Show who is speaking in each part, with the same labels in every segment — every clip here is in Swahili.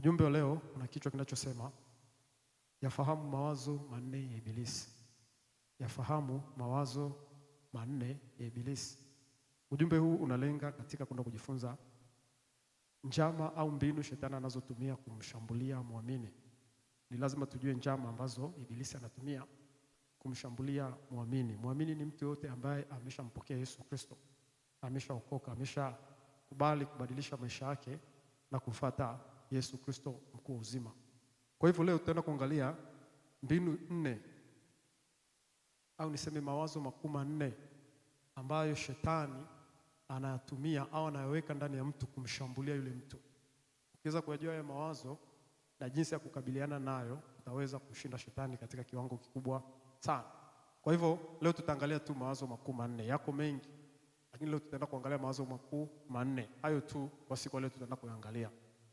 Speaker 1: Ujumbe wa leo una kichwa kinachosema yafahamu mawazo manne ya Ibilisi. Yafahamu mawazo manne ya Ibilisi. Ujumbe huu unalenga katika kwenda kujifunza njama au mbinu shetani anazotumia kumshambulia muamini. Ni lazima tujue njama ambazo Ibilisi anatumia kumshambulia muamini. Muamini ni mtu yote ambaye ameshampokea Yesu Kristo, ameshaokoka, ameshakubali kubadilisha maisha yake na kufuata Yesu Kristo mkuu uzima. Kwa hivyo leo tutaenda kuangalia mbinu nne au niseme mawazo makuu manne ambayo shetani anayatumia au anayoweka ndani ya mtu kumshambulia yule mtu. Ukiweza kujua haya mawazo na jinsi ya kukabiliana nayo, utaweza kushinda shetani katika kiwango kikubwa sana. Kwa hivyo leo tutaangalia tu mawazo makuu manne. Yako mengi, lakini leo tutaenda kuangalia mawazo makuu manne. Hayo tu kwa siku leo tutaenda kuangalia.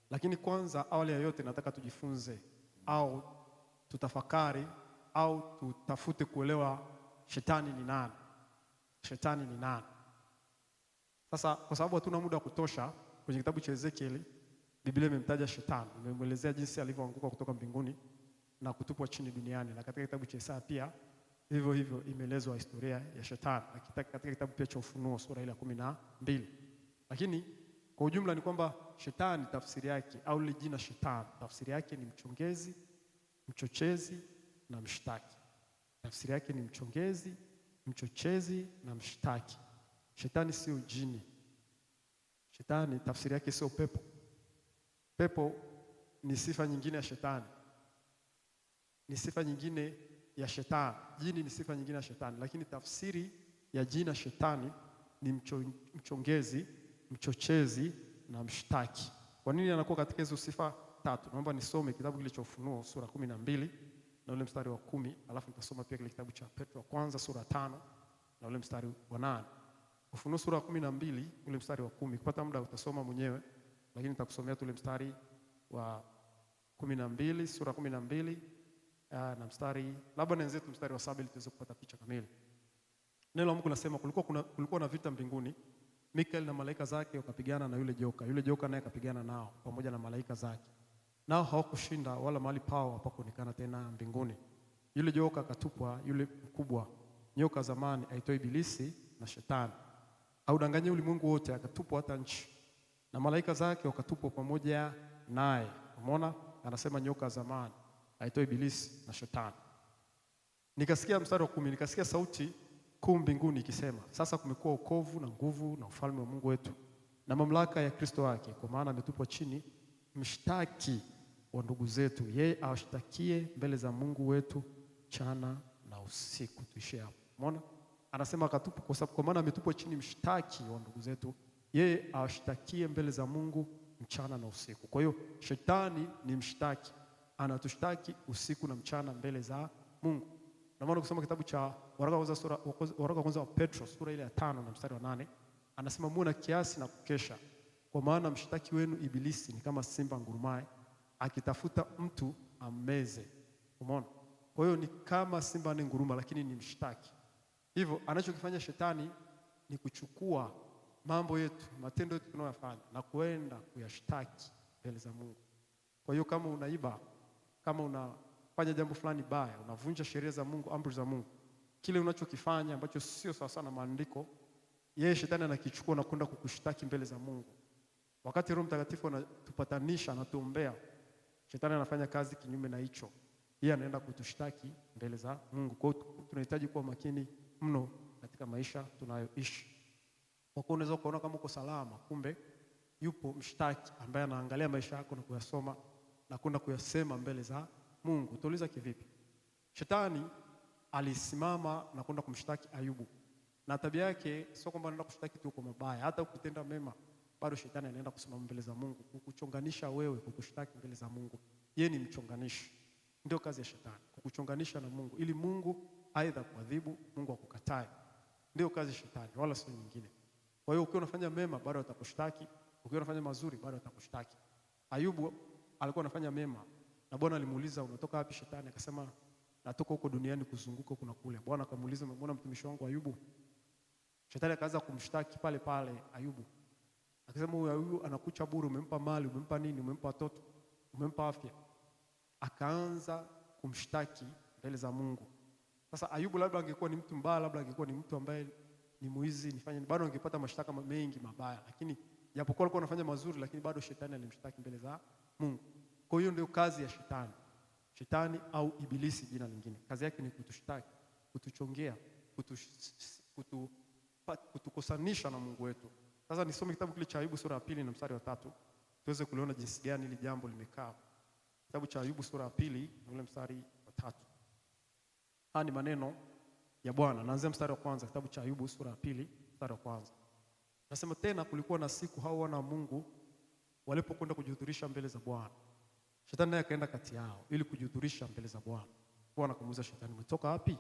Speaker 1: Lakini kwanza, awali ya yote, nataka tujifunze au tutafakari au tutafute kuelewa shetani ni nani. Shetani ni nani? Sasa kwa sababu hatuna muda wa kutosha, kwenye kitabu cha Ezekieli Biblia imemtaja shetani, imemwelezea jinsi alivyoanguka kutoka mbinguni na kutupwa chini duniani, na katika kitabu cha Isaya pia hivyo hivyo imeelezwa historia ya shetani, na katika kitabu pia cha Ufunuo sura ile ya 12. Lakini kwa ujumla ni kwamba shetani tafsiri yake au ile jina shetani tafsiri yake ni mchongezi, mchochezi na mshtaki. Tafsiri yake ni mchongezi, mchochezi na mshtaki. Shetani sio jini. Shetani tafsiri yake sio pepo. Pepo ni sifa nyingine ya shetani. Ni sifa nyingine ya shetani. Jini ni sifa nyingine ya shetani, lakini tafsiri ya jina shetani ni mchongezi, mchochezi na mshtaki. Kwa nini anakuwa katika hizo sifa tatu? Naomba nisome kitabu kile cha Ufunuo sura 12 na ule mstari wa 10, alafu nitasoma pia kile kitabu cha Petro wa kwanza sura 5 na ule mstari wa 8. Ufunuo sura 12 ule mstari wa 10. Kupata muda utasoma mwenyewe, lakini nitakusomea tu ule mstari wa 12, sura 12 na mstari labda nianze tu mstari wa 7 ili tuweze kupata picha kamili. Neno la Mungu linasema kulikuwa na vita mbinguni. Mikaeli na malaika zake wakapigana na yule joka. Yule joka naye akapigana nao pamoja na malaika zake. Nao hawakushinda, wala mahali pao hapakuonekana tena mbinguni. Yule joka akatupwa, yule mkubwa nyoka zamani aitwa Ibilisi na Shetani, audanganya ulimwengu wote, akatupwa hata nchi. Na malaika zake wakatupwa pamoja naye. Umeona? Anasema nyoka zamani aitwa Ibilisi na Shetani. Nikasikia mstari wa 10, nikasikia sauti kuu mbinguni ikisema, sasa kumekuwa wokovu na nguvu na ufalme wa Mungu wetu na mamlaka ya Kristo wake, kwa maana ametupwa chini mshtaki wa ndugu zetu, yeye awashtakie mbele za Mungu wetu mchana na usiku. Tuishie hapo. Umeona? Anasema akatupwa kwa sababu, kwa maana ametupwa chini mshtaki wa ndugu zetu, yeye awashtakie mbele za Mungu mchana na usiku. Kwa hiyo shetani ni mshtaki, anatushtaki usiku na mchana mbele za Mungu. Na maana kusoma kitabu cha waraka kwanza wa Petro sura ile ya 5 na mstari wa 8, anasema muwe na kiasi na kukesha, kwa maana mshtaki wenu Ibilisi ni kama simba ngurumaye akitafuta mtu ammeze. Umeona? Kwa hiyo ni kama simba ni nguruma, lakini ni mshtaki. Hivyo anachokifanya shetani ni kuchukua mambo yetu, matendo yetu tunayofanya na kuenda kuyashtaki mbele za Mungu. Kwa hiyo kama unaiba, kama unafanya jambo fulani baya, unavunja sheria za Mungu, amri za Mungu, kile unachokifanya ambacho sio sawa sana maandiko, yeye shetani anakichukua na kwenda kukushtaki mbele za Mungu. Wakati Roho Mtakatifu anatupatanisha, anatuombea, shetani anafanya kazi kinyume na hicho. Yeye anaenda kutushtaki mbele za Mungu. Kwa hiyo tunahitaji kuwa makini mno katika maisha tunayoishi. Kwa kuwa unaweza kuona kama uko salama, kumbe yupo mshtaki ambaye anaangalia maisha yako na kuyasoma na kwenda kuyasema mbele za Mungu. Utauliza kivipi? Shetani alisimama na kwenda kumshtaki Ayubu. Na tabia yake sio kwamba anaenda kushtaki tu kwa mabaya, hata ukitenda mema bado shetani anaenda kusimama mbele za Mungu kukuchonganisha wewe, kukushtaki mbele za Mungu. Yeye ni mchonganishi. Ndio kazi ya shetani, kukuchonganisha na Mungu ili Mungu aidha kuadhibu, Mungu akukatae. Ndio kazi ya shetani, wala sio nyingine. Kwa hiyo ukiwa unafanya mema bado atakushtaki, ukiwa unafanya mazuri bado atakushtaki. Ayubu alikuwa anafanya mema na Bwana alimuuliza, unatoka wapi Shetani? Akasema, natoka huko duniani kuzunguka kuna kule. Bwana akamuuliza, umemwona mtumishi wangu Ayubu? Shetani akaanza kumshtaki pale pale Ayubu. Akasema, huyu anakucha bure, umempa mali, umempa nini, umempa watoto. umempa afya, akaanza kumshtaki mbele za Mungu. Sasa Ayubu labda angekuwa ni mtu mbaya, labda angekuwa ni mtu ambaye ni muizi, nifanye bado angepata mashtaka mengi mabaya, lakini japokuwa alikuwa anafanya mazuri, lakini bado shetani alimshtaki mbele za Mungu. Kwa hiyo ndio kazi ya shetani. Shetani au ibilisi jina lingine, kazi yake ni kutushtaki, kutuchongea, kutukosanisha na Mungu wetu. Sasa nisome kitabu kile cha Ayubu sura ya 2 na mstari wa 3 tuweze kuliona jinsi gani hili jambo limekaa. Kitabu cha Ayubu sura ya 2 na ule mstari wa 3. Haya ni maneno ya Bwana. Naanzia mstari wa kwanza, kitabu cha Ayubu sura ya 2 mstari wa kwanza. Nasema, tena kulikuwa na siku hao wana wa Mungu walipokwenda kujihudhurisha mbele za Bwana. Shetani naye akaenda kati yao ili kujihudhurisha mbele za Bwana. Bwana akamuuliza Shetani, umetoka wapi?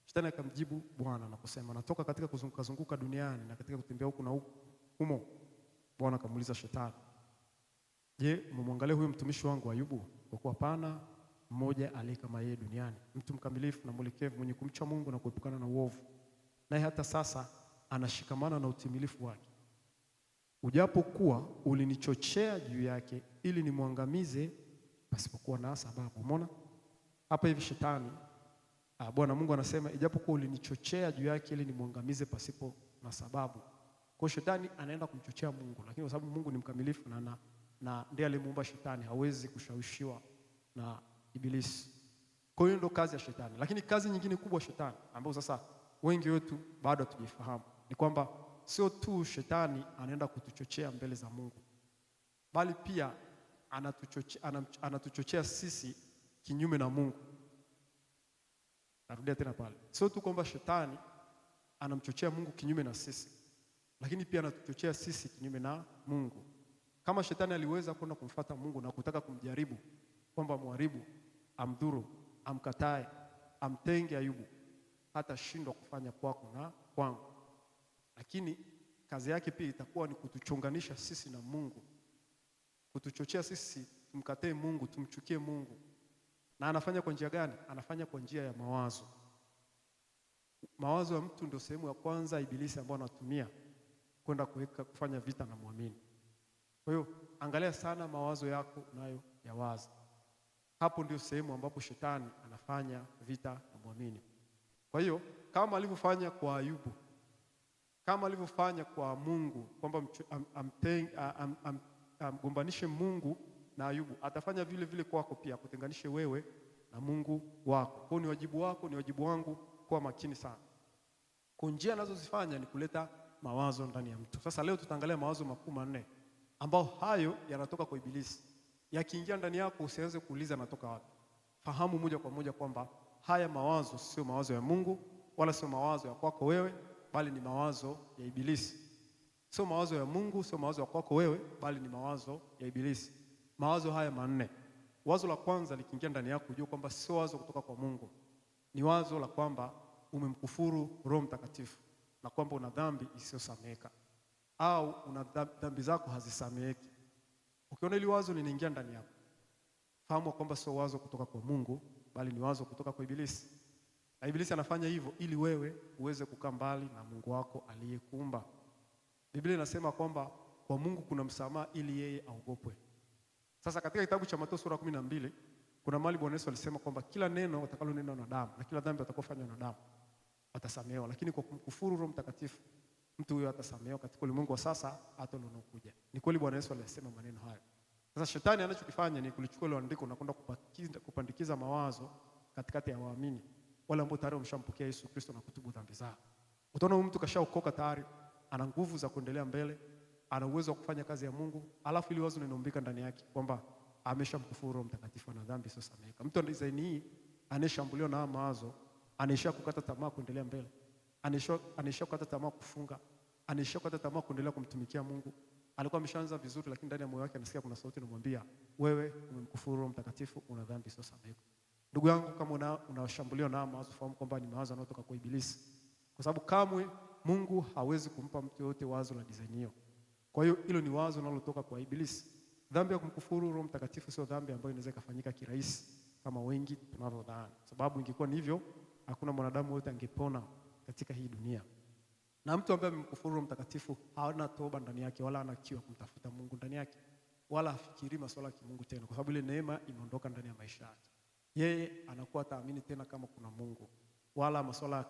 Speaker 1: Shetani akamjibu Bwana na kusema, natoka katika kuzunguka zunguka duniani na katika kutembea huku na humo. Bwana akamuuliza Shetani, je, umemwangalia huyo mtumishi wangu Ayubu? Kwa kuwa hapana mmoja aliye kama yeye duniani, mtu mkamilifu na mwelekevu, mwenye kumcha Mungu na kuepukana na uovu, naye hata sasa anashikamana na utimilifu wake. Ujapokuwa ulinichochea juu yake ili nimwangamize pasipokuwa na sababu. Umeona hapa hivi Shetani, Bwana Mungu anasema ijapokuwa ulinichochea juu yake ili nimwangamize pasipo na sababu. Kwa Shetani anaenda kumchochea Mungu, lakini kwa sababu Mungu ni mkamilifu na ndiye aliyemuumba Shetani, hawezi kushawishiwa na ibilisi. Kwa hiyo ndio kazi ya Shetani. Lakini kazi nyingine kubwa Shetani ambayo sasa wengi wetu bado hatujifahamu ni kwamba sio tu Shetani anaenda kutuchochea mbele za Mungu, bali pia anatuchochea sisi kinyume na Mungu. Narudia tena pale. Sio tu kwamba Shetani anamchochea Mungu kinyume na sisi, lakini pia anatuchochea sisi kinyume na Mungu. Kama Shetani aliweza kwenda kumfuata Mungu na kutaka kumjaribu kwamba muharibu, amdhuru, amkatae, amtenge Ayubu, hata shindwa kufanya kwako na kwangu. Lakini kazi yake pia itakuwa ni kutuchonganisha sisi na Mungu, kutuchochea sisi tumkatae Mungu, tumchukie Mungu. Na anafanya kwa njia gani? Anafanya kwa njia ya mawazo. Mawazo ya mtu ndio sehemu ya kwanza ibilisi ambayo anatumia kwenda kufanya vita na muamini. Kwa hiyo angalia sana mawazo yako nayo ya wazi. Hapo ndio sehemu ambapo Shetani anafanya vita na muamini. Kwa hiyo kama alivyofanya kwa Ayubu, kama alivyofanya kwa Mungu kwamba amgombanishe Mungu na Ayubu, atafanya vile vile kwako pia, kutenganishe wewe na Mungu wako. Kwa hiyo ni wajibu wako, ni wajibu wangu kuwa makini sana. Kwa njia anazozifanya ni kuleta mawazo ndani ya mtu. Sasa leo tutaangalia mawazo makuu manne ambao hayo yanatoka kwa ibilisi. Yakiingia ndani yako usianze kuuliza natoka wapi. Fahamu moja kwa moja kwamba haya mawazo sio mawazo ya Mungu wala sio mawazo ya kwako wewe, bali ni mawazo ya ibilisi. Sio mawazo ya Mungu, sio mawazo ya kwako wewe, bali ni mawazo ya ibilisi. Mawazo haya manne. Wazo la kwanza likiingia ndani yako ujue kwamba sio wazo kutoka kwa Mungu. Ni wazo la kwamba umemkufuru Roho Mtakatifu na kwamba una dhambi isiyosameheka au una dhambi zako hazisameheki. Ukiona hili wazo linaingia ndani yako, fahamu kwamba sio wazo kutoka kwa Mungu, bali ni wazo kutoka kwa ibilisi. Na ibilisi anafanya hivyo ili wewe uweze kukaa mbali na Mungu wako aliyekuumba. Biblia inasema kwamba kwa Mungu kuna msamaha ili yeye aogopwe. Sasa katika kitabu cha Mathayo sura 12 kuna mahali Bwana Yesu alisema kwamba kila neno utakalonena na damu na kila dhambi utakayofanya na damu atasamehewa, lakini kwa kumkufuru Roho Mtakatifu mtu huyo atasamehewa katika ulimwengu wa sasa hata unaokuja. Ni kweli Bwana Yesu alisema maneno hayo. Sasa Shetani anachokifanya ni kulichukua ile andiko na kwenda kupandikiza mawazo katikati ya waamini wale ambao tayari wameshampokea Yesu Kristo na kutubu dhambi zao. Utaona mtu kashaokoka tayari, ana nguvu za kuendelea mbele, ana uwezo wa kufanya kazi ya Mungu, alafu ile wazo linaombika ndani yake kwamba ameshamkufuru Roho Mtakatifu na dhambi isiyosameheka. Mtu ana design hii aneshambuliwa na mawazo, anaisha kukata tamaa kuendelea mbele. Anaisha kukata tamaa kufunga, anaisha kukata tamaa kuendelea kumtumikia Mungu. Alikuwa ameshaanza vizuri, lakini ndani ya moyo wake anasikia kuna sauti inamwambia wewe umemkufuru Roho Mtakatifu, una dhambi isiyosameheka. Ndugu yangu, kama unashambuliwa na mawazo, fahamu kwamba ni mawazo yanayotoka kwa ibilisi. Kwa sababu kamwe Mungu hawezi kumpa mtu yote wazo la design hiyo. Kwa hiyo hilo ni wazo linalotoka kwa ibilisi. Dhambi ya kumkufuru Roho Mtakatifu sio dhambi ambayo inaweza kufanyika kirahisi kama wengi tunavyodhani. Sababu ingekuwa ni hivyo, hakuna mwanadamu yote angepona katika hii dunia. Na mtu ambaye amemkufuru Roho Mtakatifu hana toba ndani yake wala hana kiu ya kumtafuta Mungu ndani yake. wala hafikiri masuala ya kimungu tena, kwa sababu ile neema imeondoka ndani ya maisha yake. Yeye anakuwa taamini tena kama kuna Mungu, wala masuala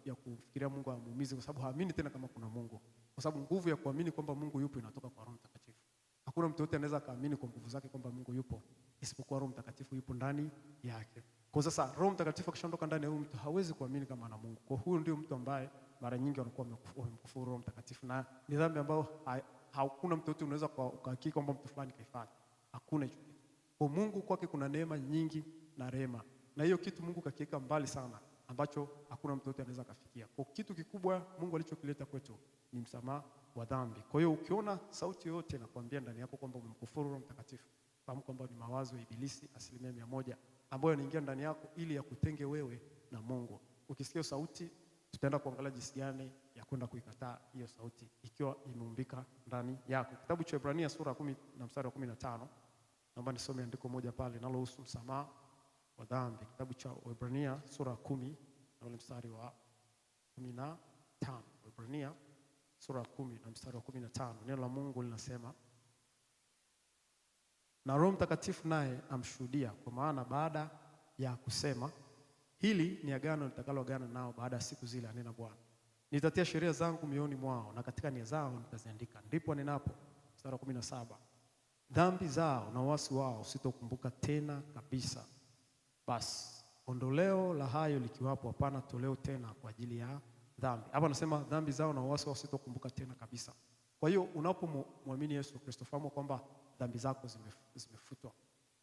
Speaker 1: ya kufikiria Mungu hamuumizi, kwa sababu haamini tena kama kuna Mungu, kwa sababu nguvu ya kuamini kwamba Mungu yupo inatoka kwa Roho Mtakatifu. Hakuna mtu yote anaweza kaamini kwa nguvu zake kwamba Mungu yupo isipokuwa Roho Mtakatifu yupo ndani yake. Kwa sasa Roho Mtakatifu akishaondoka ndani ya huyu mtu hawezi kuamini kama ana Mungu. Kwa huyo ndio mtu ambaye mara nyingi wanakuwa wamemkufuru Roho Mtakatifu, na ni dhambi ambayo hakuna mtu yote unaweza kuhakiki kwamba mtu fulani kaifanya. Hakuna hicho kitu. Kwa Mungu kwake kuna neema nyingi na rehema, na hiyo kitu Mungu kakiweka mbali sana ambacho hakuna mtu yote anaweza kufikia. Kwa kitu kikubwa Mungu alichokileta kwetu ni msamaha wa dhambi. Kwa hiyo ukiona sauti yoyote inakwambia ndani yako kwamba umemkufuru Roho Mtakatifu, fahamu kwamba ni mawazo ya Ibilisi 100% ambayo yanaingia ndani yako ili yakutenge wewe na Mungu. Ukisikia sauti, tutaenda kuangalia jinsi gani ya kwenda kuikataa hiyo sauti ikiwa imeumbika ndani yako. Kitabu cha Ibrania sura 10 na mstari wa 15. Naomba nisome andiko moja pale linalohusu msamaha wa dhambi. Kitabu cha Ibrania sura 10 na ule mstari wa 15. Ibrania sura 10 na mstari wa 15. Neno la Mungu linasema, na Roho Mtakatifu naye amshuhudia, kwa maana baada ya kusema, hili ni agano nitakaloagana nao baada ya siku zile, anena Bwana, nitatia sheria zangu mioyoni mwao na katika nia zao nitaziandika. Ndipo anenapo, mstari wa 17, dhambi zao na uasi wao sitokumbuka tena kabisa. Basi ondoleo la hayo likiwapo, hapana toleo tena kwa ajili ya dhambi. Hapa anasema dhambi zao na uasi wao sitokumbuka tena kabisa. Kwa hiyo unapomwamini Yesu Kristo, fahamu kwamba dhambi zako zimefutwa,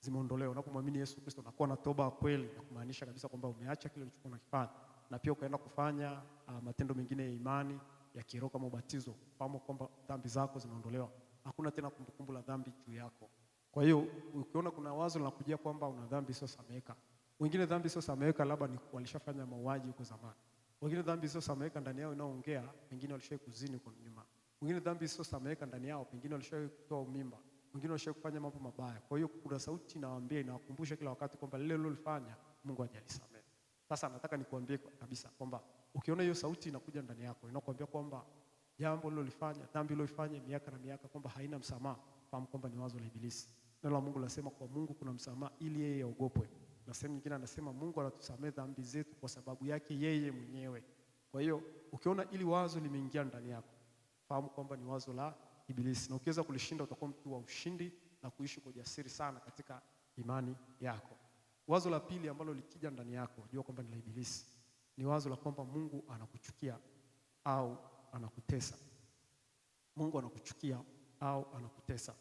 Speaker 1: zimeondolewa. Unapomwamini Yesu Kristo unakuwa na toba kweli, na kumaanisha kabisa kwamba umeacha kile ulichokuwa unakifanya, na pia ukaenda kufanya matendo mengine ya imani ya kiroho kama ubatizo. Fahamu kwamba dhambi zako zimeondolewa, hakuna tena kumbukumbu la dhambi juu yako. Kwa hiyo ukiona kuna wazo linakujia kwamba una dhambi sio sameheka, wengine dhambi sio sameheka labda ni walishafanya mauaji huko zamani, wengine dhambi sio sameheka ndani yao inaoongea, wengine walishawahi kuzini huko nyuma, wengine dhambi sio sameheka ndani yao, pengine walishawahi kutoa mimba, wengine walishawahi kufanya mambo mabaya. Kwa hiyo kuna sauti inawaambia, inawakumbusha kila wakati kwamba lile lilolifanya Mungu hajalisamehe. Sasa nataka nikuambie kabisa kwamba ukiona hiyo sauti inakuja ndani yako inakwambia kwamba jambo lilolifanya, dhambi lilolifanya miaka na miaka kwamba haina msamaha, fahamu kwamba ni wazo la Ibilisi. Neno la Mungu linasema kwa Mungu kuna msamaha ili yeye aogopwe. Na sehemu nyingine anasema Mungu anatusamehe dhambi zetu kwa sababu yake yeye mwenyewe. Kwa hiyo ukiona ili wazo limeingia ndani yako, fahamu kwamba ni wazo la Ibilisi, na ukiweza kulishinda utakuwa mtu wa ushindi na kuishi kwa ujasiri sana katika imani yako. Wazo la pili ambalo likija ndani yako, jua kwamba ni la Ibilisi, ni wazo la kwamba Mungu anakuchukia au anakutesa. Mungu anakuchukia au anakutesa.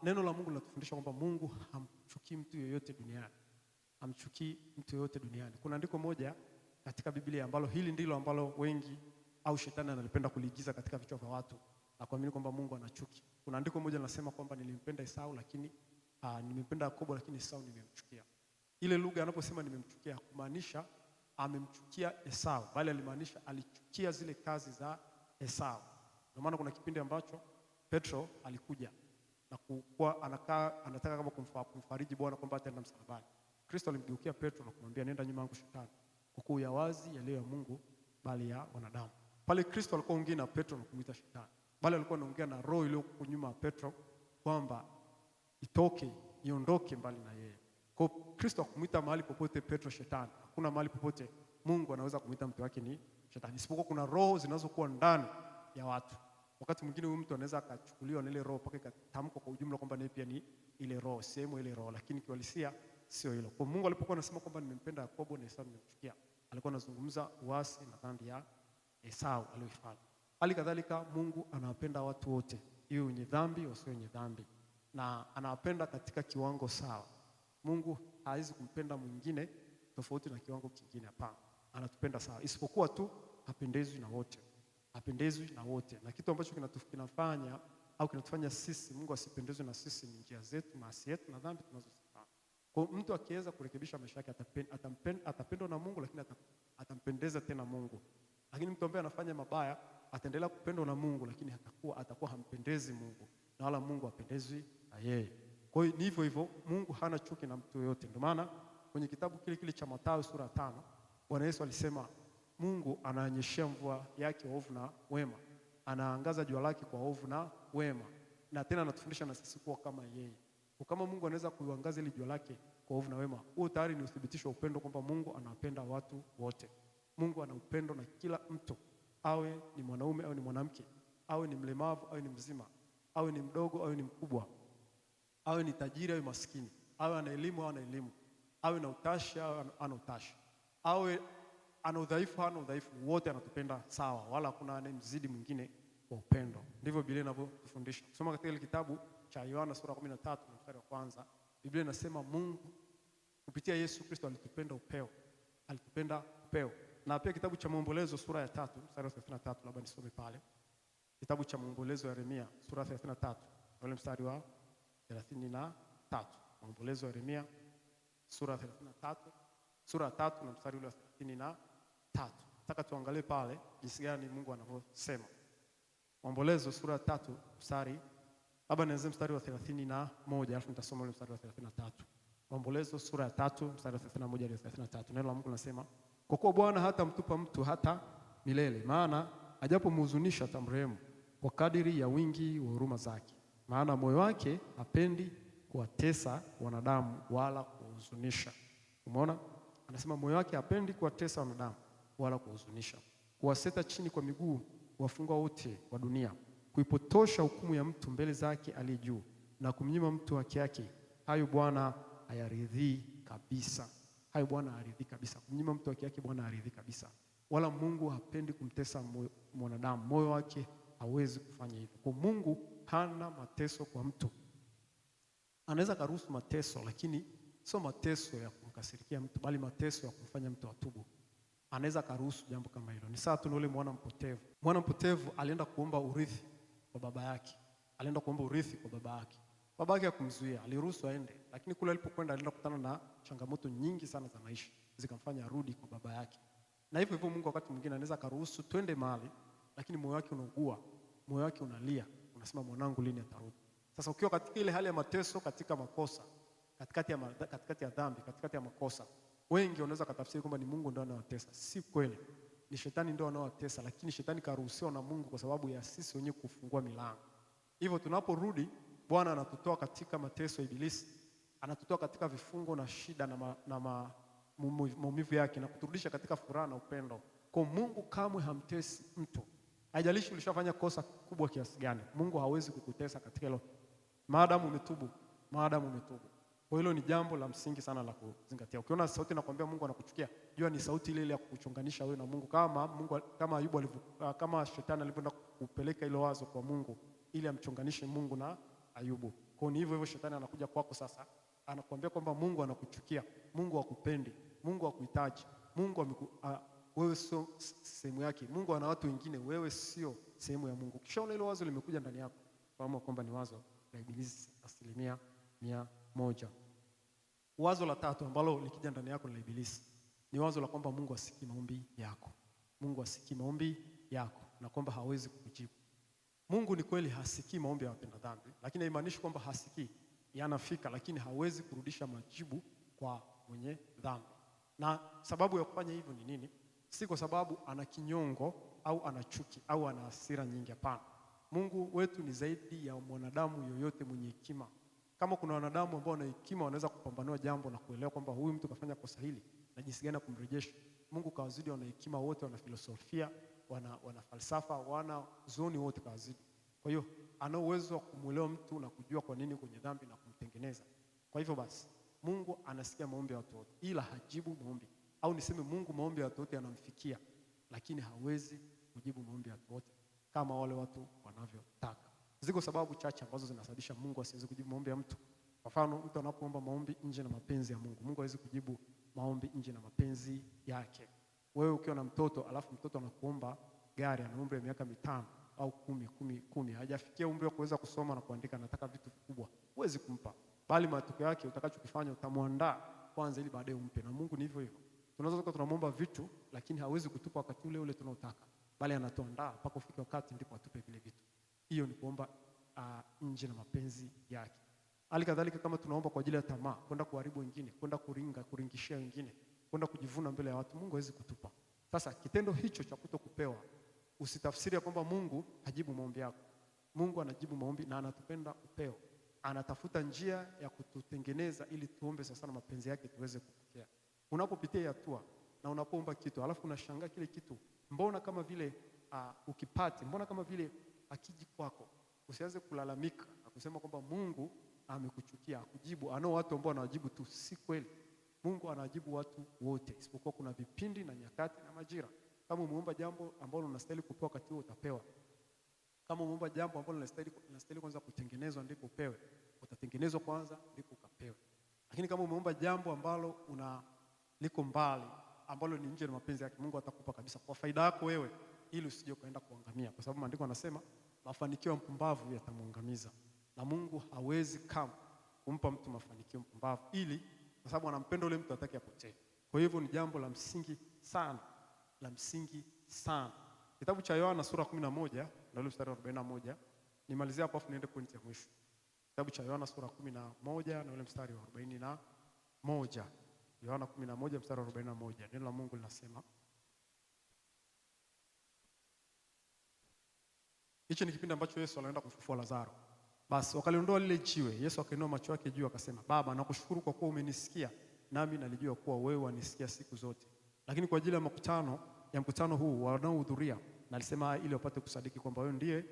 Speaker 1: Neno la Mungu linatufundisha kwamba Mungu hamchukii mtu yeyote duniani. Hamchukii mtu yeyote duniani. Kuna andiko moja katika Biblia ambalo hili ndilo ambalo wengi au shetani analipenda kuliigiza katika vichwa vya watu na kuamini kwamba Mungu anachuki. Kuna andiko moja linasema kwamba nilimpenda Esau lakini nimempenda Yakobo lakini Esau nimemchukia. Ile lugha anaposema nimemchukia kumaanisha amemchukia Esau, bali alimaanisha alichukia zile kazi za Esau. Kwa maana kuna kipindi ambacho Petro alikuja na kuwa anataka kama kumfariji Bwana kwamba ataenda msalabani. Kristo alimgeukia Petro na kumwambia, nenda nyuma yangu Shetani, kwa kuwa yawazi yaliyo ya Mungu bali ya wanadamu. Pale Kristo alikuwa ongea na Petro na kumuita Shetani, bali alikuwa anaongea na roho ile huko nyuma ya Petro kwamba itoke, iondoke mbali na yeye. Kwa Kristo akumuita mahali popote Petro Shetani. Hakuna mahali popote Mungu anaweza kumuita mtu wake ni Shetani, isipokuwa kuna roho zinazokuwa ndani ya watu. Wakati mwingine huyu mtu anaweza akachukuliwa na ile roho mpaka ikatamkwa kwa ujumla kwamba naye pia ni ile roho, sehemu ile roho, lakini kiuhalisia sio hilo. Kwa Mungu alipokuwa anasema kwamba nimempenda Yakobo na Esau nimemchukia, alikuwa anazungumza uasi na dhambi ya Esau aliyofanya. Hali kadhalika Mungu anawapenda watu wote, iwe wenye dhambi wasio wenye dhambi, na anawapenda katika kiwango sawa. Mungu hawezi kumpenda mwingine tofauti na kiwango kingine, hapana. Anatupenda sawa, isipokuwa tu hapendezwi na wote. Hapendezwi na wote. Na kitu ambacho kinafanya au kinatufanya sisi Mungu asipendezwe na sisi ni njia zetu, maasi yetu na dhambi tunazozifanya. Kwa mtu akiweza kurekebisha maisha yake atapendwa na Mungu, lakini atampendeza tena Mungu. Lakini mtu ambaye anafanya mabaya ataendelea kupendwa na Mungu, lakini atakuwa hampendezi Mungu, na wala Mungu hapendezwi na yeye. Kwa hiyo ni hivyo hivyo, Mungu hana chuki na mtu yote. Ndio maana kwenye kitabu kile cha Mathayo sura 5 Bwana Yesu alisema Mungu anaanyeshia mvua yake waovu na wema, anaangaza jua lake kwa waovu na wema. na tena anatufundisha na sisi kuwa kama yeye. Kwa kama Mungu anaweza kuangaza ile jua lake kwa ovu na wema, huo tayari ni uthibitisho wa upendo kwamba Mungu anapenda watu wote. Mungu ana upendo na kila mtu, awe ni mwanaume au ni mwanamke, awe ni mlemavu au ni mzima, awe ni mdogo au ni mkubwa, awe ni tajiri au maskini, awe ana elimu au ana elimu, awe na utashi au ana utashi, awe ana udhaifu au ana udhaifu, wote anatupenda sawa, wala hakuna anayemzidi mwingine kwa upendo. Ndivyo Biblia inavyotufundisha. Soma katika ile kitabu cha Yohana sura 13 mstari wa kwanza. Biblia inasema Mungu kupitia Yesu Kristo alitupenda upeo. Alitupenda upeo. Na pia kitabu cha Maombolezo sura ya 3 mstari wa 33, labda nisome pale. Kitabu cha Maombolezo ya Yeremia sura ya 33 ule mstari wa 33. Maombolezo ya Yeremia sura ya 33, sura ya 3 na mstari ule wa 33. Nataka tuangalie pale jinsi gani Mungu anavyosema. Maombolezo sura ya 3 mstari, labda nianze mstari wa 31 alafu nitasoma ule mstari wa 33. Maombolezo sura ya 3 mstari wa 31 hadi 33. Neno la Mungu linasema, kwa kuwa Bwana hata mtupa mtu hata milele, maana ajapomhuzunisha atamrehemu kwa kadiri ya wingi wa huruma zake. Maana moyo wake hapendi kuwatesa wanadamu wala kuwahuzunisha. Umeona? Anasema moyo wake hapendi kuwatesa wanadamu wala kuwahuzunisha. Kuwaseta chini kwa miguu wafungwa wote wa dunia, kuipotosha hukumu ya mtu mbele zake aliye juu, na kumnyima mtu haki yake. Hayo Bwana hayaridhii kabisa. Hayo Bwana hayaridhii kabisa. Kumnyima mtu haki yake Bwana hayaridhii kabisa. Wala Mungu hapendi kumtesa mwanadamu. Moyo wake hawezi kufanya hivyo. Kwa Mungu hana mateso kwa mtu. Anaweza karuhusu mateso, lakini sio mateso ya kumkasirikia mtu, bali mateso ya kumfanya mtu atubu. Anaweza karuhusu jambo kama hilo. Ni sawa tu na yule mwana mpotevu. Mwana mpotevu alienda kuomba urithi kwa baba yake. Alienda kuomba urithi kwa baba yake. Baba yake hakumzuia, aliruhusu aende, lakini kule alipokwenda alienda kukutana na changamoto nyingi sana za maisha, zikamfanya arudi kwa baba yake. Na hivyo hivyo Mungu wakati mwingine anaweza karuhusu twende mahali, lakini moyo wake unaugua, moyo wake unalia, unasema mwanangu lini atarudi? Sasa ukiwa katika ile hali ya mateso, katika makosa, katikati ya dhambi, katikati ya makosa, wengi wanaweza kutafsiri kwamba ni Mungu ndio anawatesa. Si kweli. Ni shetani ndio anawatesa, lakini shetani karuhusiwa na Mungu kwa sababu ya sisi wenyewe kufungua milango. Hivyo tunaporudi, Bwana anatutoa katika mateso ya ibilisi, anatutoa katika vifungo na shida na maumivu yake, na kuturudisha katika furaha na upendo. Kwa Mungu kamwe hamtesi mtu. Haijalishi ulishafanya kosa kubwa kiasi gani, Mungu hawezi kukutesa katika hilo. Maadamu umetubu. Kwa hilo ni jambo la msingi sana la kuzingatia. Ukiona sauti inakwambia Mungu anakuchukia, jua ni sauti ile ya kukuchonganisha wewe na Mungu. Kama Ayubu kama shetani alivyoenda kupeleka ile wazo kwa Mungu ili amchonganishe Mungu na Ayubu. Kwa ni hivyo shetani anakuja kwako sasa, anakuambia kwamba Mungu anakuchukia, Mungu hakupendi, Mungu hakuhitaji, Mungu wewe sio sehemu yake, Mungu ana watu wengine, wewe sio sehemu ya Mungu. Kisha ile wazo limekuja ndani yako, fahamu kwamba ni wazo la ibilisi 100%. Wazo la tatu ambalo likija ndani yako la ibilisi ni wazo la kwamba Mungu hasikii maombi yako. Mungu hasikii maombi yako na kwamba hawezi kukujibu. Mungu ni kweli hasikii maombi ya wapenda dhambi, lakini haimaanishi kwamba hasikii. Yanafika, lakini hawezi kurudisha majibu kwa mwenye dhambi. Na sababu ya kufanya hivyo ni nini? Si kwa sababu ana kinyongo au ana chuki au ana hasira nyingi, hapana. Mungu wetu ni zaidi ya mwanadamu yoyote mwenye hekima. Kama kuna wanadamu ambao wana hekima wanaweza kupambanua jambo na kuelewa kwamba huyu mtu kafanya kosa hili na jinsi gani kumrejesha, Mungu kawazidi wana hekima wote, wana filosofia, wana falsafa, wana zoni wote kawazidi. Kwa hiyo ana uwezo wa kumuelewa mtu na kujua kwa nini kwenye dhambi na kumtengeneza. Kwa hivyo basi Mungu anasikia maombi ya watu wote, ila hajibu maombi, au niseme Mungu maombi ya watu wote yanamfikia, lakini hawezi kujibu maombi ya watu wote kama wale watu wanavyotaka. Ziko sababu chache ambazo zinasababisha Mungu asiweze kujibu maombi ya mtu. Kwa mfano, mtu anapoomba maombi nje na mapenzi ya Mungu, Mungu hawezi kujibu maombi nje na mapenzi yake. Wewe ukiwa na mtoto alafu mtoto anakuomba gari, ana umri wa miaka 5 au 10, hajafikia umri wa kuweza kusoma na kuandika, anataka vitu vikubwa, huwezi kumpa. Bali matokeo yake utakachokifanya utamwandaa kwanza ili baadaye umpe. Na Mungu ni hivyo hivyo. Tunaweza kuwa tunamuomba vitu lakini hawezi kutupa wakati ule tunaotaka, bali anatuandaa mpaka ufike wakati ndipo atupe vile vitu. Hiyo ni kuomba nje na mapenzi yake. Hali kadhalika kama tunaomba kwa ajili ya tamaa, kwenda kuharibu wengine, kwenda kuringishia wengine, kwenda kujivuna mbele ya watu, Mungu hawezi kutupa. Sasa kitendo hicho cha kutokupewa, usitafsiri kwamba Mungu hajibu maombi yako. Mungu anajibu maombi na anatupenda upeo. Anatafuta njia ya kututengeneza ili tuombe sasa na mapenzi yake tuweze kupokea. Unapopitia hatua na unapoomba kitu, alafu unashangaa kile kitu, mbona kama vile ukipati, mbona kama vile akiji kwako, usianze kulalamika na kusema kwamba Mungu amekuchukia, akujibu. Anao watu ambao wanajibu tu, si kweli. Mungu anajibu watu wote, isipokuwa kuna vipindi na nyakati na majira. Kama umeomba jambo ambalo unastahili kupewa wakati huo, utapewa. Kama umeomba jambo ambalo unastahili kwanza kutengenezwa ndipo upewe, utatengenezwa kwanza ndipo ukapewe. Lakini kama umeomba jambo ambalo liko mbali, ambalo ni nje na mapenzi yake, Mungu atakupa kabisa kwa faida yako wewe, ili usije kaenda kuangamia, kwa sababu maandiko yanasema mafanikio ya mpumbavu yatamwangamiza. Na Mungu hawezi kama kumpa mtu mafanikio mpumbavu, ili kwa sababu anampenda yule mtu hataki apotee. Kwa hivyo ni jambo la msingi sana, la msingi sana. Kitabu cha Yohana sura 11 na ule mstari wa 41, nimalizia hapo afu niende pointi ya mwisho. Kitabu cha Yohana sura 11 na ule mstari wa 41. Yohana 11 mstari wa 41. Neno la Mungu linasema, hichi ni kipindi ambacho Yesu anaenda kumfufua Lazaro. Basi wakaliondoa lile jiwe. Yesu akainua macho yake juu akasema, Baba, nakushukuru kwa kuwa umenisikia, nami nalijua kuwa wewe wanisikia siku zote. Lakini kwa ajili ya mkutano huu wanaohudhuria, nalisema ili wapate kusadiki kwamba wewe ndiye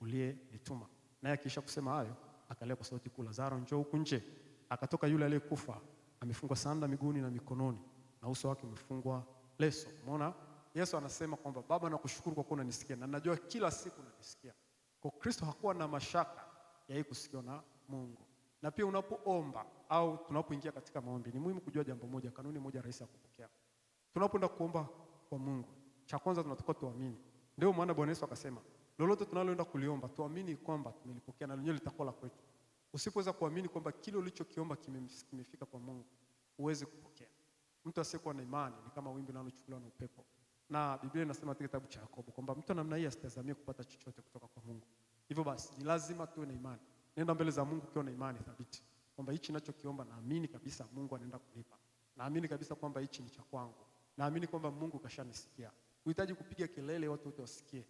Speaker 1: uliyenituma. Naye akisha kusema hayo, akalia kwa sauti kuu, Lazaro, njoo huku nje. Akatoka yule aliyekufa, amefungwa sanda miguuni na mikononi, na uso wake umefungwa leso. Umeona? Yesu anasema kwamba Baba, nakushukuru kwa kuwa unanisikia na najua kila siku unanisikia. Kwa Kristo hakuwa na mashaka ya yeye kusikia na Mungu. Na pia unapoomba au tunapoingia katika maombi, ni muhimu kujua jambo moja, kanuni moja rahisi ya kupokea. Tunapoenda kuomba kwa Mungu, cha kwanza tunatakiwa tuamini. Ndio maana Bwana Yesu akasema, lolote tunaloenda kuliomba tuamini kwamba tumelipokea na lenyewe litakuwa la kwetu. Usipoweza kuamini kwamba kile ulichokiomba kimefika kwa Mungu, huwezi kupokea. Mtu asiyekuwa na imani ni kama wimbi linalochukuliwa na upepo. Na Biblia inasema katika kitabu cha Yakobo kwamba mtu namna hii asitazamie kupata chochote kutoka kwa Mungu. Hivyo basi ni lazima tuwe na imani. Nenda mbele za Mungu ukiwa na imani thabiti kwamba hichi ninachokiomba naamini kabisa Mungu anaenda kunipa. Naamini kabisa kwamba hichi ni cha kwangu. Naamini kwamba Mungu kashanisikia. Unahitaji kupiga kelele watu wote wasikie.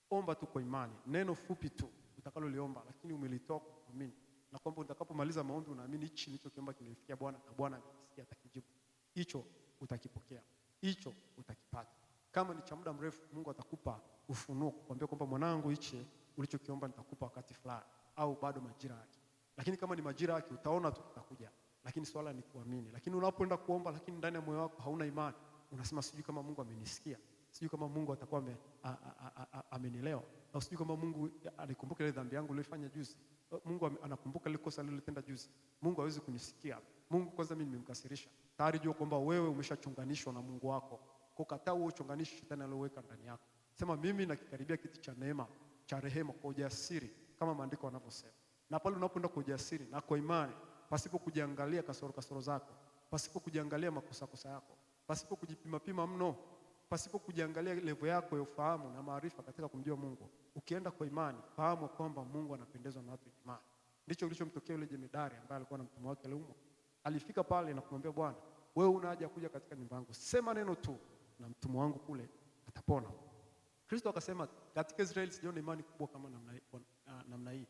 Speaker 1: Omba tu kwa imani. Neno fupi tu utakaloliomba, lakini umelitoa kwa kuamini. Na kwamba utakapomaliza maombi unaamini hichi nilichokiomba kimenifikia Bwana na Bwana amesikia atakijibu. Hicho utakipokea. Hicho utakipata. Kama ni cha muda mrefu, Mungu atakupa ufunuo kukwambia kwamba mwanangu, hichi ulichokiomba nitakupa wakati fulani au bado majira yake. Lakini kama ni majira yake utaona tu kitakuja. Lakini swala ni kuamini. Lakini unapoenda kuomba lakini ndani ya moyo wako hauna imani, unasema sijui kama Mungu amenisikia, sijui kama Mungu atakuwa amenielewa, au sijui kama Mungu anikumbuka ile dhambi yangu niliyofanya juzi. Mungu anakumbuka ile kosa nililotenda juzi. Mungu hawezi kunisikia. Mungu kwanza mimi nimemkasirisha. Tayari jua kwamba wewe umeshachunganishwa na Mungu wako. Kukataa huo uchunganishi shetani aliyoweka ndani yako. Sema mimi nakikaribia kiti cha neema, cha rehema kwa ujasiri kama maandiko yanavyosema. Na pale unapoenda kwa ujasiri na kwa imani, pasipo kujiangalia kasoro zako, pasipo kujiangalia makosa yako, pasipo kujipima mno, pasipo kujiangalia level yako ya ufahamu na maarifa katika kumjua Mungu. Ukienda kwa imani, fahamu kwamba Mungu anapendezwa na watu wa imani. Ndicho kilichomtokea yule jemedari ambaye alikuwa na mtumwa wake aliumwa. Alifika pale na kumwambia Bwana, wewe una haja kuja katika nyumba yangu. Sema neno tu na mtumwa wangu kule atapona. Kristo akasema katika Israeli sijaona imani kubwa kama namna hii.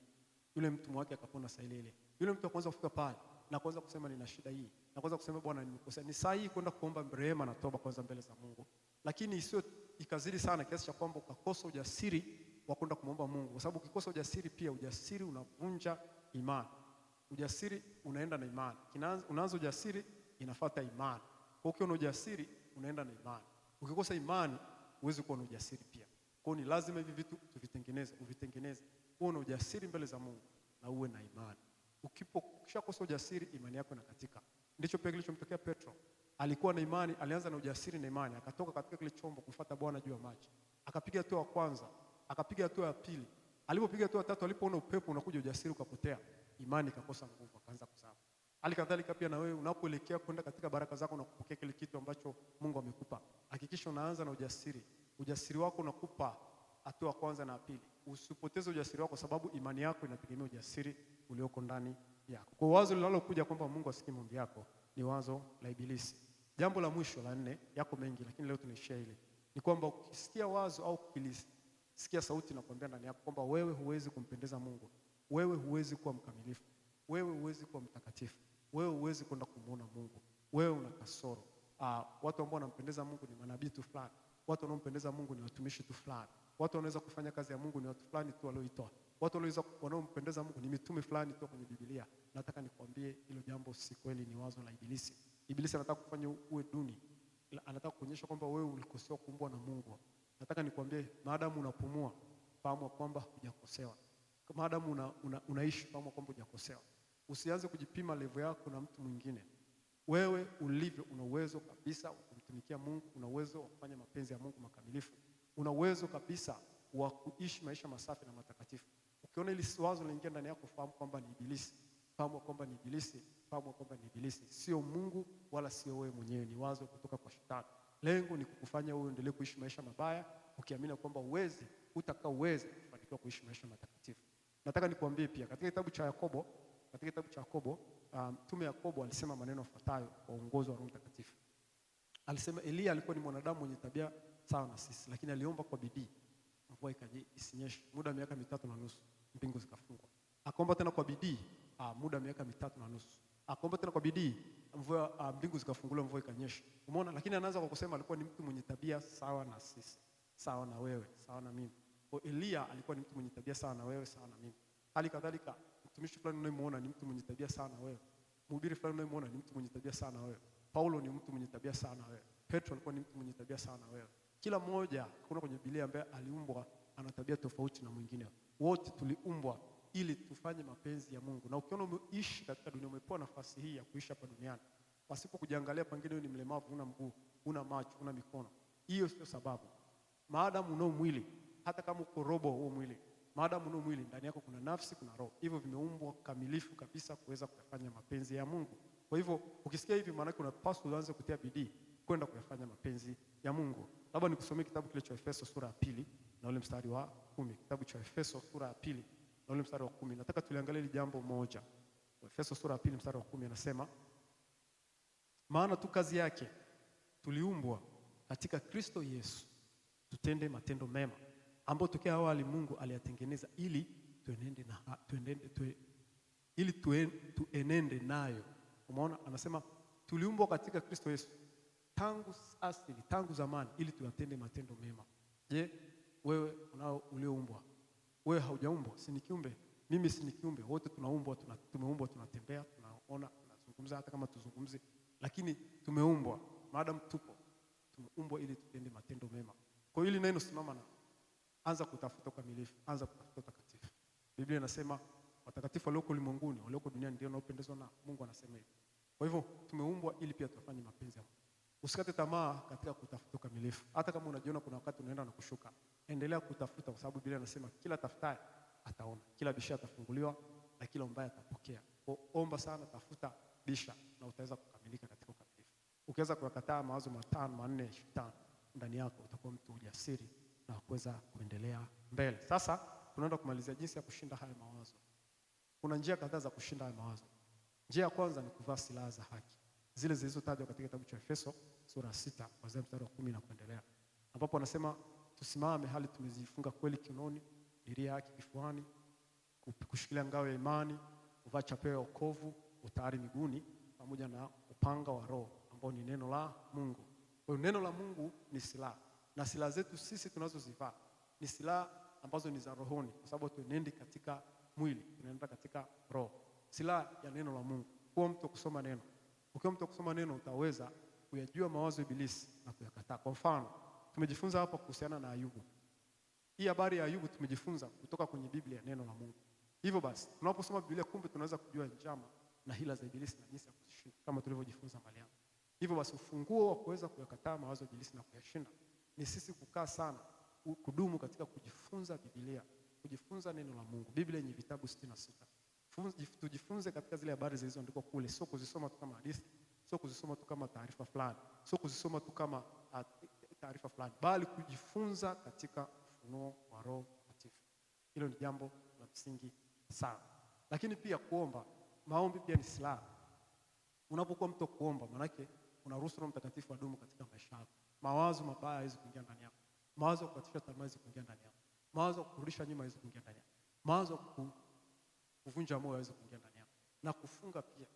Speaker 1: Yule mtumwa wake akapona saa ile. Yule mtu akaanza kufika pale na kuanza kusema nina shida hii. Na kuanza kusema Bwana nimekosea. Ni sahihi kwenda kuomba rehema na toba kwanza mbele za Mungu. Lakini isiyo ikazidi sana kiasi cha kwamba ukakosa ujasiri wa kwenda kumwomba Mungu. Kwa sababu ukikosa ujasiri pia ujasiri unavunja imani. Ujasiri unaenda na imani. Unaanza ujasiri inafuata imani. Kwa hiyo ujasiri unaenda na imani. Ukikosa imani huwezi kuwa na ujasiri pia. Kwa hiyo ni lazima hivi vitu uvitengeneze. Uwe na ujasiri mbele za Mungu na uwe na imani. Ukishakosa ujasiri imani yako inakatika. Ndicho pia kilichomtokea Petro. Alikuwa na imani, alianza na ujasiri na imani, akatoka katika kile chombo kumfuata Bwana juu ya maji. Akapiga hatua ya kwanza, akapiga hatua ya pili. Alipopiga hatua ya tatu, alipoona upepo unakuja ujasiri ukapotea, imani ikakosa nguvu, akaanza kuzama. Halikadhalika pia na wewe unapoelekea kwenda katika baraka zako na kupokea kile kitu ambacho Mungu amekupa, hakikisha unaanza na ujasiri. Ujasiri wako unakupa hatua ya kwanza na ya pili. Usipoteze ujasiri wako sababu imani yako inategemea ujasiri ulioko ndani yako. Kwa wazo linalokuja kwamba Mungu asikie maombi yako ni wazo la ibilisi. Jambo la mwisho la 4, yako mengi lakini leo tunaishia ile. Ni kwamba ukisikia wazo au sikia sauti inakwambia ndani yako kwamba wewe huwezi kumpendeza Mungu. Wewe huwezi kuwa mkamilifu. Wewe huwezi kuwa mtakatifu. Wewe huwezi kwenda kumuona Mungu. Wewe una kasoro. Watu ambao wanampendeza Mungu ni manabii tu fulani. Watu wanaompendeza Mungu ni watumishi tu fulani. Watu wanaweza kufanya kazi ya Mungu ni watu fulani tu walioitwa. Watu wanaompendeza Mungu ni mitume fulani tu kwenye Biblia. Nataka nikwambie hilo jambo si kweli, ni wazo la Ibilisi. Ibilisi anataka kufanya uwe duni. Anataka kuonyesha kwamba wewe ulikosewa kuumbwa na Mungu. Nataka nikwambie, maadamu unapumua, fahamu kwamba hujakosewa. Maadamu unaishi, fahamu kwamba hujakosewa. Usianze kujipima level yako na mtu mwingine. Wewe ulivyo una uwezo kabisa wa kumtumikia Mungu, una uwezo wa kufanya mapenzi ya Mungu makamilifu. Una uwezo kabisa wa kuishi maisha masafi na matakatifu. Ukiona ile wazo linaingia ndani yako, fahamu kwamba ni Ibilisi. Fahamu kwamba ni Ibilisi. Fahamu kwamba ni Ibilisi. Sio Mungu wala sio wewe mwenyewe, ni wazo kutoka kwa Shetani. Lengo ni kukufanya wewe uendelee kuishi maisha mabaya, ukiamini kwamba uweze kufanikiwa kuishi maisha matakatifu. Nataka nikwambie pia katika kitabu cha Yakobo, mtume Yakobo alisema maneno yafuatayo kwa uongozi wa Roho Mtakatifu. Alisema Elia alikuwa ni mwanadamu mwenye tabia sawa na sisi, lakini aliomba kwa bidii, mvua isinyeshe muda wa miaka 3.5, mbingu zikafungwa. Akaomba tena kwa bidii, muda wa miaka 3.5. Akaomba tena kwa bidii, mbingu zikafunguliwa, mvua ikanyesha. Umeona? Lakini anaanza kwa kusema alikuwa ni mtu mwenye tabia sawa na sisi, sawa na wewe, sawa na mimi. Kwa Elia alikuwa ni mtu mwenye tabia sawa na wewe, sawa na mimi. Hali kadhalika mtumishi fulani unayemuona ni mtu mwenye tabia sawa na wewe. Mhubiri fulani unayemuona ni mtu mwenye tabia sawa na wewe. Paulo ni mtu mwenye tabia sawa na wewe. Petro alikuwa ni mtu mwenye tabia sawa na wewe. Kila mmoja kuna kwenye Biblia ambaye aliumbwa ana tabia tofauti na mwingine. Wote tuliumbwa ili tufanye mapenzi ya Mungu. Na ukiona umeishi katika dunia, umepewa nafasi hii ya kuishi hapa duniani, pasipo kujiangalia pengine wewe ni mlemavu, una mguu, una macho, una mikono, hiyo sio sababu. Maadamu unao mwili, hata kama uko robo huo mwili, maadamu unao mwili, ndani yako kuna nafsi, kuna roho. Hivyo vimeumbwa kamilifu kabisa kuweza kufanya mapenzi ya Mungu. Kwa hivyo ukisikia hivi, maana yake unapaswa uanze kutia bidii kwenda kuyafanya mapenzi ya Mungu. Labda nikusomee kitabu kile cha Efeso sura ya 2 na ule mstari wa 10. Kitabu cha Efeso sura ya 2 na ule mstari wa 10. Nataka tuliangalie hili jambo moja. Efeso sura ya 2 mstari wa 10 anasema, maana tu kazi yake tuliumbwa katika Kristo Yesu tutende matendo mema ambayo tokea awali Mungu aliyatengeneza ili tuenende nayo. Umeona? Anasema tuliumbwa katika Kristo Yesu tangu asili, tangu zamani, ili tuyatende matendo mema. Je, wewe ulioumbwa? Wewe haujaumbwa? Si ni kiumbe? Mimi si ni kiumbe? Wote tumeumbwa, tunatembea, tunaona, tunazungumza, hata kama tuzungumzi, lakini tumeumbwa. Maadamu tumeumbwa ili tutende matendo mema. Kwa hiyo hili neno simama na anza kutafuta ukamilifu, anza kutafuta utakatifu. Biblia inasema watakatifu walioko ulimwenguni, walioko duniani ndio wanaopendezwa na Mungu, anasema hivyo. Kwa hivyo tumeumbwa ili pia tufanye mapenzi ya Mungu. Usikate tamaa katika kutafuta ukamilifu. Hata kama unajiona kuna wakati unaenda na kushuka, endelea kutafuta, kwa sababu Biblia inasema kila tafutaye ataona, kila bisha atafunguliwa, na kila ombaye atapokea. Omba sana, tafuta, bisha, na utaweza kukamilika katika ukamilifu. Ukiweza kuyakataa mawazo 5, 4, 5 ndani yako, utakuwa mtu ujasiri na kuweza kuendelea mbele. Sasa tunaenda kumalizia jinsi ya kushinda haya mawazo. Kuna njia kadhaa za kushinda haya mawazo. Njia ya kwanza ni kuvaa silaha za haki, zile zilizotajwa katika kitabu cha Efeso sura 6 kuanzia mstari wa 10 na kuendelea, ambapo anasema tusimame hali tumezifunga kweli kiunoni, diria haki kifuani, kushikilia ngao ya imani, kuvaa chapeo ya wokovu, utayari miguuni, pamoja na upanga wa Roho ambao ni neno la Mungu. Kwa hiyo neno la Mungu ni silaha, na silaha zetu sisi tunazozivaa ni silaha ambazo ni za rohoni, kwa sababu tunendi katika mwili, tunaenda katika roho. Silaha ya neno la Mungu. Kwa mtu kusoma neno. Ukiwa mtu kusoma neno, utaweza kuyajua mawazo ya Ibilisi na kuyakataa. Kwa mfano, tumejifunza hapa kuhusiana na Ayubu. Hii habari ya Ayubu tumejifunza kutoka kwenye Biblia, neno la Mungu. Hivyo basi, tunaposoma Biblia, kumbe tunaweza kujua njama na hila za Ibilisi na jinsi ya kuzishinda kama tulivyojifunza mbele hapo. Hivyo basi, ufunguo wa kuweza kuyakataa mawazo ya Ibilisi na kuyashinda ni sisi kukaa sana, kudumu katika kujifunza Biblia, kujifunza neno la Mungu. Biblia yenye vitabu 66. Tujifunze katika zile habari zilizoandikwa kule, sio kuzisoma tu kama hadithi, sio kuzisoma tu kama taarifa fulani, sio kuzisoma tu kama taarifa fulani, bali kujifunza katika ufunuo wa Roho Mtakatifu. Hilo ni jambo la msingi sana. Lakini pia kuomba, maombi pia ni silaha. Unapokuwa mtu kuomba, maana yake unaruhusu Roho Mtakatifu adumu katika maisha yako. Mawazo mabaya hawezi kuingia ndani yako. Mawazo ya kukatisha tamaa hawezi kuingia ndani yako. Mawazo ya kurudisha nyuma yaweze kuingia ndani yako. Mawazo ya kuvunja moyo yaweze kuingia ndani yako. Na kufunga pia.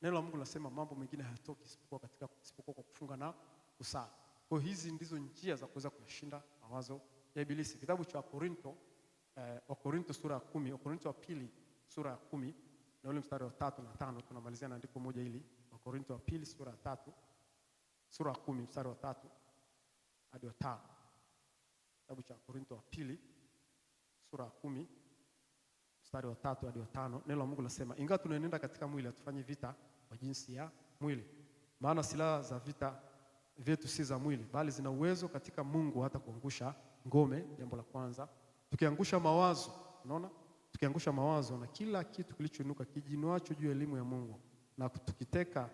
Speaker 1: Neno la Mungu linasema mambo mengine hayatoki isipokuwa kwa kufunga na kusali. Kwa hizi ndizo njia za kuweza kushinda mawazo ya ibilisi. Kitabu cha Wakorintho sura ya 10, Wakorintho wa pili sura ya 10 na ule mstari wa 3 na 5, tunamalizia na andiko moja hili. Wakorintho wa pili sura ya 10 mstari wa 3 hadi wa 5. Kitabu cha Wakorintho wa pili sura ya 10 mstari wa 3 hadi wa 5, neno la Mungu linasema, ingawa tunaenenda katika mwili hatufanyi vita kwa jinsi ya mwili. Maana silaha za vita vyetu si za mwili, bali zina uwezo katika Mungu hata kuangusha ngome. Jambo la kwanza, tukiangusha mawazo, unaona? Tukiangusha mawazo na kila kitu kilichoinuka kijinuacho juu ya elimu ya Mungu, na tukiteka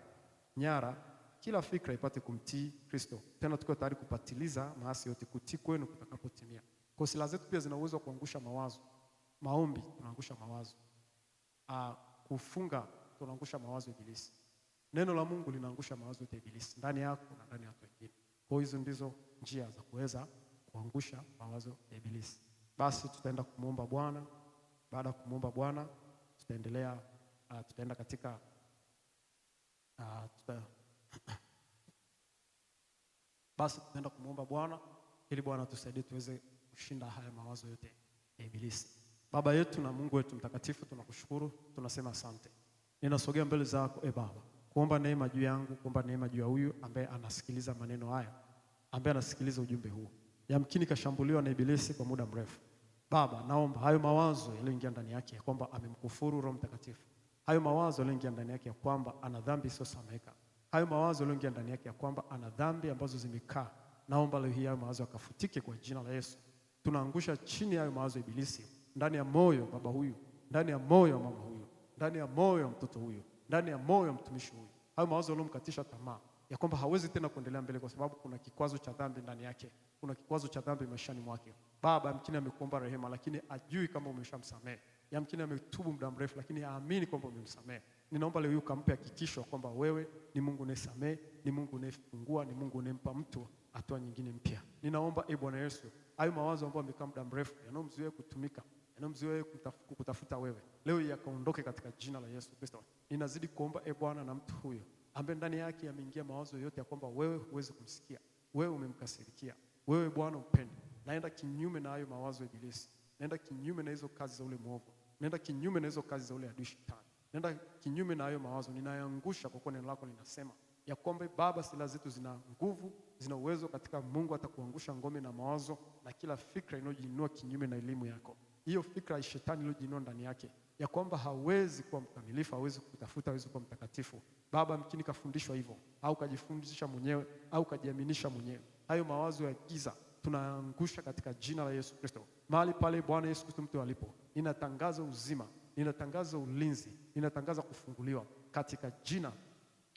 Speaker 1: nyara kila fikra ipate kumtii Kristo. Tena tukiwa tayari kupatiliza maasi yote kutii kwenu kutakapotimia. Kwa silaha zetu pia zina uwezo wa kuangusha mawazo. Maombi tunaangusha mawazo. Kufunga tunaangusha mawazo ya ibilisi. Neno la Mungu linaangusha mawazo ya ibilisi ndani yako na ndani ya watu wengine. Kwa hizo ndizo njia za kuweza kuangusha mawazo ya ibilisi. Basi tutaenda kumuomba Bwana. Baada ya kumuomba Bwana tutaenda katika basi tutaenda kumuomba Bwana ili Bwana tusaidie tuweze kushinda haya mawazo yote ya ibilisi. Baba yetu na Mungu wetu mtakatifu, tunakushukuru, tunasema asante. Ninasogea mbele zako Baba, kuomba neema juu yangu, kuomba neema juu ya huyu ambaye anasikiliza maneno haya, ambaye anasikiliza ujumbe huu. Yamkini kashambuliwa na ibilisi kwa muda mrefu. Baba, naomba hayo mawazo yaliyoingia ndani yake ya kwamba amemkufuru Roho Mtakatifu, hayo mawazo yaliyoingia ndani yake ya kwamba ana dhambi isiyosameheka, hayo mawazo yaliyoingia ndani yake ya kwamba ana dhambi ambazo zimekaa, naomba leo hii hayo mawazo yakafutike kwa jina la Yesu. Tunaangusha chini hayo mawazo ya ibilisi ndani ya moyo baba huyu, ndani ya moyo wa mama huyu, ndani ya moyo wa mtoto huyu, ndani ya moyo wa mtumishi huyu. Hayo mawazo yaliyomkatisha tamaa ya kwamba hawezi tena kuendelea mbele kwa sababu kuna kikwazo cha dhambi ndani yake, kuna kikwazo cha dhambi maishani mwake. Baba, yamkini amekuomba rehema lakini ajui kama umeshamsamehe. Yamkini ametubu muda mrefu lakini haamini kwamba umemsamehe. Ninaomba leo ukampe hakikisho kwamba wewe ni Mungu unayesamehe, ni Mungu unayefungua, ni Mungu unayempa mtu hatua nyingine mpya. Ninaomba Bwana Yesu, hayo mawazo ambayo yamekaa muda mrefu yanayomzuia kutumika, yanayomzuia kutafuta wewe, leo yakaondoke katika jina la Yesu Kristo. Ninazidi kuomba Bwana na mtu huyo ambaye ndani yake yameingia mawazo yote ya kwamba wewe huwezi kumsikia, wewe umemkasirikia, wewe Bwana upendi. Naenda kinyume na hayo mawazo ya ibilisi. Naenda kinyume na hizo kazi za ule mwovu. Naenda kinyume na hizo kazi za ule adui shetani. Naenda kinyume na hayo mawazo, ninayaangusha kwa kuwa neno lako linasema ya kwamba Baba, silaha zetu zina nguvu, zina uwezo katika Mungu hata kuangusha ngome na mawazo na kila fikra inayojinua kinyume na elimu yako. Hiyo fikra ya shetani iliyojinua ndani yake ya kwamba hawezi kuwa mkamilifu, hawezi kutafuta, hawezi kuwa mtakatifu. Baba, mkini kafundishwa hivyo au kajifundisha mwenyewe au kajiaminisha mwenyewe, hayo mawazo ya giza tunaangusha katika jina la Yesu Kristo. Mahali pale Bwana Yesu Kristo mtu alipo, ninatangaza uzima, ninatangaza ulinzi, ninatangaza kufunguliwa katika jina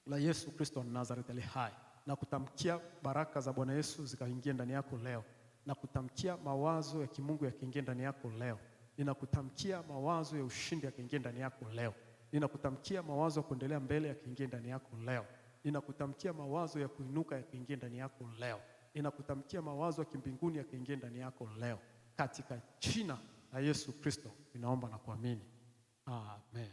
Speaker 1: la Yesu Kristo wa Nazareth aliye hai. Na kutamkia baraka za Bwana Yesu zikaingia ndani yako leo. Na kutamkia mawazo ya kimungu yakiingia ndani yako leo. Ninakutamkia mawazo ya ushindi yakiingia ndani yako leo. Ninakutamkia mawazo ya kuendelea mbele yakiingia ndani yako leo. Ninakutamkia mawazo ya kuinuka yakiingia ndani yako leo. Ninakutamkia mawazo ya kimbinguni yakiingia ndani yako leo. Katika jina la Yesu Kristo ninaomba na kuamini. Amen.